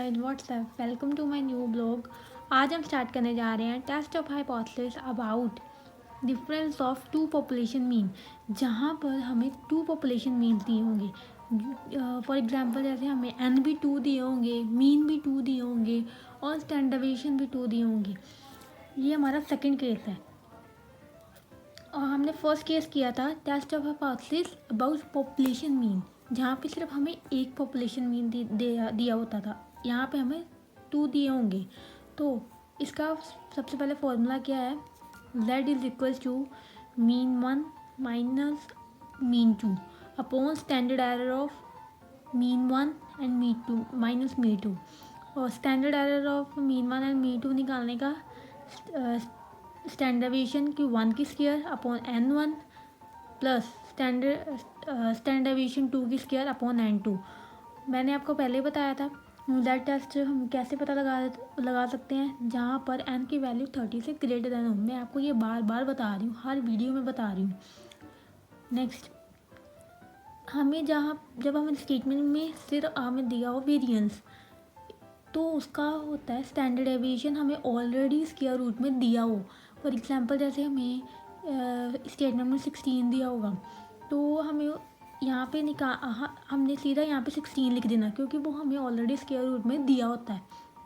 Guys what's up welcome to my new blog. आज हम start करने जा रहे हैं test of hypothesis about difference of two population mean, जहाँ पर हमें टू पॉपुलेशन मीन दिए होंगे। फॉर एग्जांपल जैसे हमें एन भी टू दिए होंगे, मीन भी टू दिए होंगे और स्टैंडर्ड डेविएशन भी टू दिए होंगे। ये हमारा सेकंड केस है। और हमने फर्स्ट केस किया था test of hypothesis about population mean, जहाँ पे सिर्फ हमें एक पॉपुलेशन मीन दिया होता था। यहाँ पे हमें टू दिए होंगे। तो इसका सबसे पहले फॉर्मूला क्या है, z is equal to mean one minus mean two upon standard error of mean one and mean two minus mean two. और standard error of mean one and mean two निकालने का स्टैंडर्ड डेविएशन की one की square upon N one plus standard deviation two की square upon N two. मैंने आपको पहले बताया था दैट टेस्ट हम कैसे पता लगा सकते हैं, जहाँ पर एन की वैल्यू 30 से ग्रेटर देन हो। मैं आपको ये बार बार बता रही हूँ, हर वीडियो में बता रही हूँ। नेक्स्ट, हमें जब हमें स्टेटमेंट में सिर्फ हमें दिया हो वेरिएंस, तो उसका होता है स्टैंडर्ड डेविएशन हमें ऑलरेडी स्क्वायर रूट में दिया हो। फॉर एग्जांपल जैसे हमें स्टेटमेंट में 16 दिया होगा, तो हमें यहाँ पे हमने सीधा यहाँ पे 16 लिख देना, क्योंकि वो हमें ऑलरेडी स्क्वायर रूट में दिया होता है।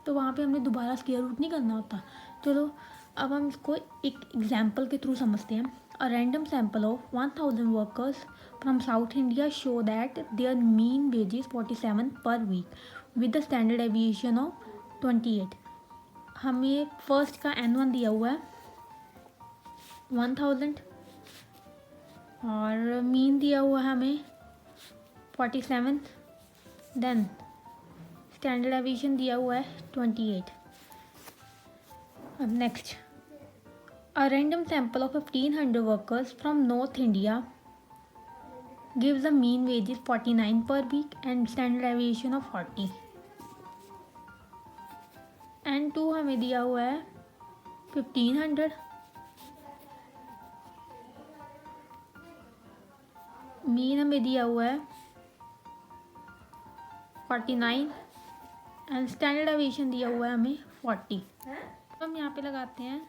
तो वहाँ पे हमने दोबारा स्क्वायर रूट नहीं करना होता। चलो अब हम इसको एक एग्जाम्पल के थ्रू समझते हैं। A random sample of 1000 workers from South India show that their mean wages 47 per week with the standard deviation of 28। हमें फर्स्ट का N1 दिया हुआ है 1000 और मीन दिया हुआ है हमें 47, देन स्टैंडर्ड डेविएशन दिया हुआ है 28। अब next, a random sample of 1500 workers from north India gives the mean wages 49 per week and standard deviation of 40। N2 हमें दिया हुआ है 1500, मीन हमें दिया हुआ है 49 एंड स्टैंडर्ड डेविएशन दिया हुआ है हमें 40। हम यहाँ पे लगाते हैं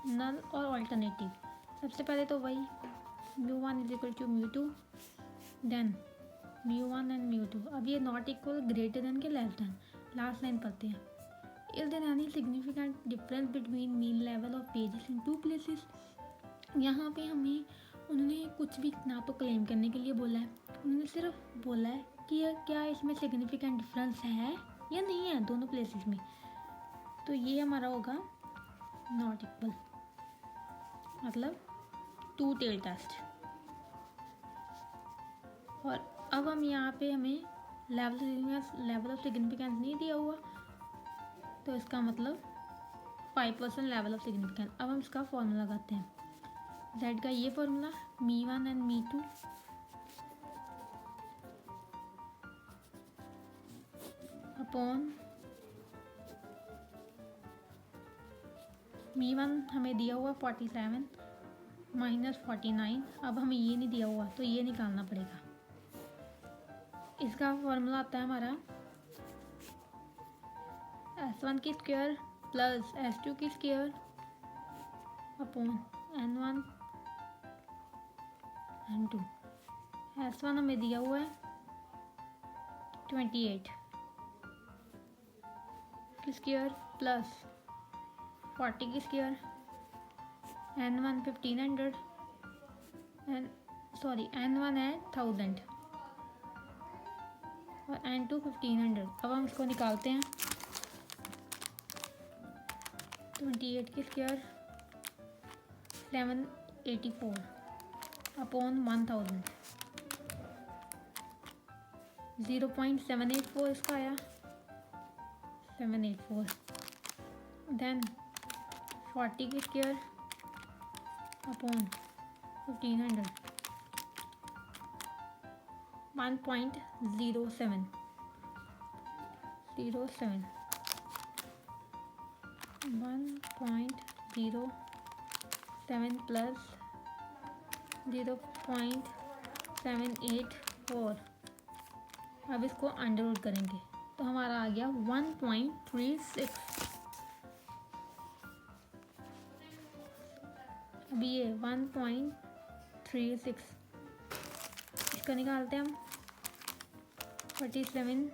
नल और ऑल्टरनेटिव। सबसे पहले तो वही μ1 is equal to μ2, then μ1 and μ2। अब ये नॉट इक्वल ग्रेटर देन के लेस देन, लास्ट लाइन पढ़ते हैं। Is there any significant difference between mean level of wages in two places. यहाँ पे हमें उन्होंने कुछ भी ना तो क्लेम करने के लिए बोला है, उन्होंने सिर्फ बोला है कि क्या इसमें सिग्निफिकेंट डिफरेंस है या नहीं है दोनों प्लेसेस में। तो ये हमारा होगा नॉट इक्वल, मतलब टू टेल टेस्ट। और अब हम यहाँ पे हमें लेवल ऑफ सिग्निफिकेंस नहीं दिया हुआ, तो इसका मतलब 5% लेवल ऑफ सिग्निफिकेंस। अब हम इसका फॉर्मूला लगाते हैं। Z का ये फॉर्मूला μ1 एंड μ2 अपॉन μ1 हमें दिया हुआ 47 माइनस 49। अब हमें ये नहीं दिया हुआ, तो ये निकालना पड़ेगा। इसका फॉर्मूला आता है हमारा S1 की स्क्वायर प्लस S2 की square upon N1 N2। S1 हमें दिया हुआ है 28 की स्क्वायर प्लस 40 की स्क्वायर, N1 1500 N1 है 1000 और N2 1500। अब हम इसको निकालते हैं। 28 की स्क्वायर 784 अपॉन 1000, 0.784 इसका आया 784। देन 40 की स्क्वायर अपॉन 1500 1.07 1.07 प्लस 0.784। अब इसको अंडर रूट करेंगे तो हमारा आ गया 1.36। अभी ये 1.36 इसका निकालते हैं हम। 47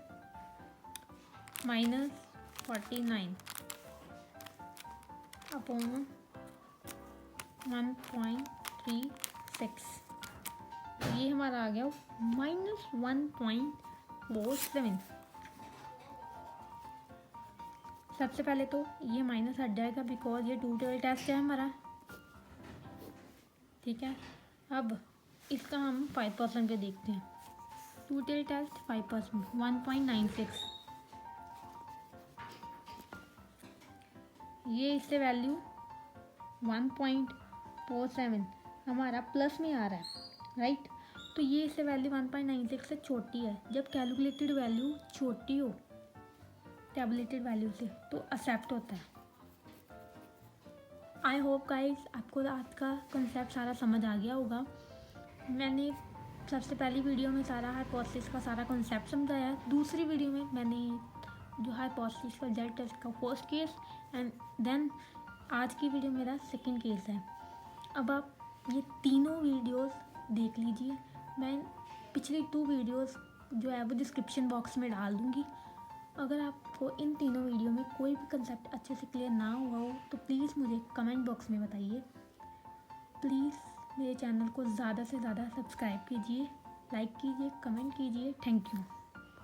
माइनस 49 अपॉन 1.36, ये हमारा आ गया -1.47। सबसे पहले तो ये माइनस हट जाएगा बिकॉज ये 2 टेबल टेस्ट है हमारा, ठीक है। अब इसका हम 5% पे देखते हैं। 2 टेबल टेस्ट 5%, 1.96। ये इससे वैल्यू 1.47 हमारा प्लस में आ रहा है, राइट। तो ये इससे वैल्यू 1.96 से छोटी है। जब कैलकुलेटेड वैल्यू छोटी हो टैबुलेटेड वैल्यू से तो एक्सेप्ट होता है। आई होप गाइस आपको आज का कंसेप्ट सारा समझ आ गया होगा। मैंने सबसे पहली वीडियो में सारा हाइपोथेसिस का सारा कंसेप्ट समझाया। दूसरी वीडियो में मैंने जो हाइपोथेसिस का रिजल्ट है उसका फर्स्ट केस, एंड देन आज की वीडियो मेरा सेकंड केस है। अब आप ये तीनों वीडियोस देख लीजिए। मैं पिछली 2 वीडियोस जो है वो डिस्क्रिप्शन बॉक्स में डाल दूँगी। अगर आपको इन तीनों वीडियो में कोई भी कंसेप्ट अच्छे से क्लियर ना हुआ हो तो प्लीज़ मुझे कमेंट बॉक्स में बताइए। प्लीज़ मेरे चैनल को ज़्यादा से ज़्यादा सब्सक्राइब कीजिए, लाइक कीजिए, कमेंट कीजिए। Thank you.